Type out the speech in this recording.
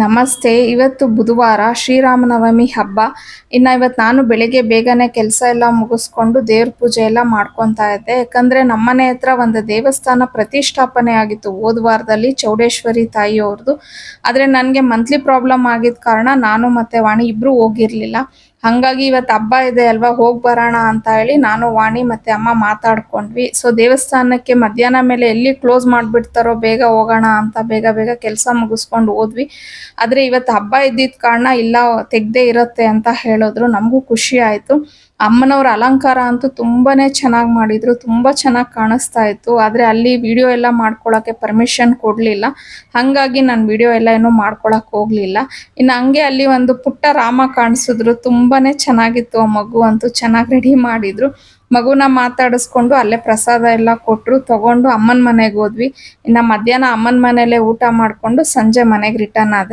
ನಮಸ್ತೆ. ಇವತ್ತು ಬುಧವಾರ ಶ್ರೀರಾಮನವಮಿ ಹಬ್ಬ. ಇವತ್ತು ನಾನು ಬೆಳಿಗ್ಗೆ ಬೇಗನೆ ಕೆಲಸ ಎಲ್ಲ ಮುಗಿಸ್ಕೊಂಡು ದೇವ್ರ ಪೂಜೆ ಎಲ್ಲ ಮಾಡ್ಕೊತಾ ಇದ್ದೆ. ಯಾಕಂದ್ರೆ ನಮ್ಮನೆ ಹತ್ರ ಒಂದು ದೇವಸ್ಥಾನ ಪ್ರತಿಷ್ಠಾಪನೆ ಆಗಿತ್ತು ಹೋದ ವಾರದಲ್ಲಿ, ಚೌಡೇಶ್ವರಿ ತಾಯಿಯವ್ರದ್ದು. ಆದರೆ ನನಗೆ ಮಂತ್ಲಿ ಪ್ರಾಬ್ಲಮ್ ಆಗಿದ್ದ ಕಾರಣ ನಾನು ಮತ್ತೆ ವಾಣಿ ಇಬ್ರು ಹೋಗಿರ್ಲಿಲ್ಲ. ಹಂಗಾಗಿ ಇವತ್ತು ಹಬ್ಬ ಇದೆ ಅಲ್ವಾ, ಹೋಗಿ ಬರೋಣ ಅಂತ ಹೇಳಿ ನಾನು, ವಾಣಿ ಮತ್ತೆ ಅಮ್ಮ ಮಾತಾಡ್ಕೊಂಡ್ವಿ. ಸೊ ದೇವಸ್ಥಾನಕ್ಕೆ ಮಧ್ಯಾಹ್ನ ಮೇಲೆ ಎಲ್ಲಿ ಕ್ಲೋಸ್ ಮಾಡಿಬಿಡ್ತಾರೋ, ಬೇಗ ಹೋಗೋಣ ಅಂತ ಬೇಗ ಬೇಗ ಕೆಲಸ ಮುಗಿಸ್ಕೊಂಡು ಹೋದ್ವಿ. ಆದರೆ ಇವತ್ತು ಹಬ್ಬ ಇದ್ದಿದ್ದ ಕಾರಣ ಇಲ್ಲ, ತೆಗ್ದೇ ಇರುತ್ತೆ ಅಂತ ಹೇಳಿದ್ರು. ನಮಗೂ ಖುಷಿ ಆಯಿತು. ಅಮ್ಮನವ್ರ ಅಲಂಕಾರ ಅಂತೂ ತುಂಬಾನೇ ಚೆನ್ನಾಗಿ ಮಾಡಿದ್ರು, ತುಂಬ ಚೆನ್ನಾಗಿ ಕಾಣಿಸ್ತಾ ಇತ್ತು. ಆದರೆ ಅಲ್ಲಿ ವಿಡಿಯೋ ಎಲ್ಲ ಮಾಡ್ಕೊಳ್ಳೋಕ್ಕೆ ಪರ್ಮಿಷನ್ ಕೊಡಲಿಲ್ಲ. ಹಾಗಾಗಿ ನಾನು ವಿಡಿಯೋ ಎಲ್ಲ ಏನೂ ಮಾಡ್ಕೊಳಕ್ಕೆ ಹೋಗಲಿಲ್ಲ. ಇನ್ನು ಹಂಗೆ ಅಲ್ಲಿ ಒಂದು ಪುಟ್ಟ ರಾಮ ಕಾಣಿಸಿದ್ರು, ತುಂಬಾನೇ ಚೆನ್ನಾಗಿತ್ತು. ಆ ಮಗು ಅಂತೂ ಚೆನ್ನಾಗಿ ರೆಡಿ ಮಾಡಿದ್ರು. ಮಗುನ ಮಾತಾಡಿಸ್ಕೊಂಡು ಅಲ್ಲೇ ಪ್ರಸಾದ ಎಲ್ಲ ಕೊಟ್ಟರು, ತಗೊಂಡು ಅಮ್ಮನ ಮನೆಗೆ ಹೋದ್ವಿ. ಇನ್ನು ಮಧ್ಯಾಹ್ನ ಅಮ್ಮನ ಮನೆಯಲ್ಲೇ ಊಟ ಮಾಡಿಕೊಂಡು ಸಂಜೆ ಮನೆಗೆ ರಿಟರ್ನ್ ಆದೆ.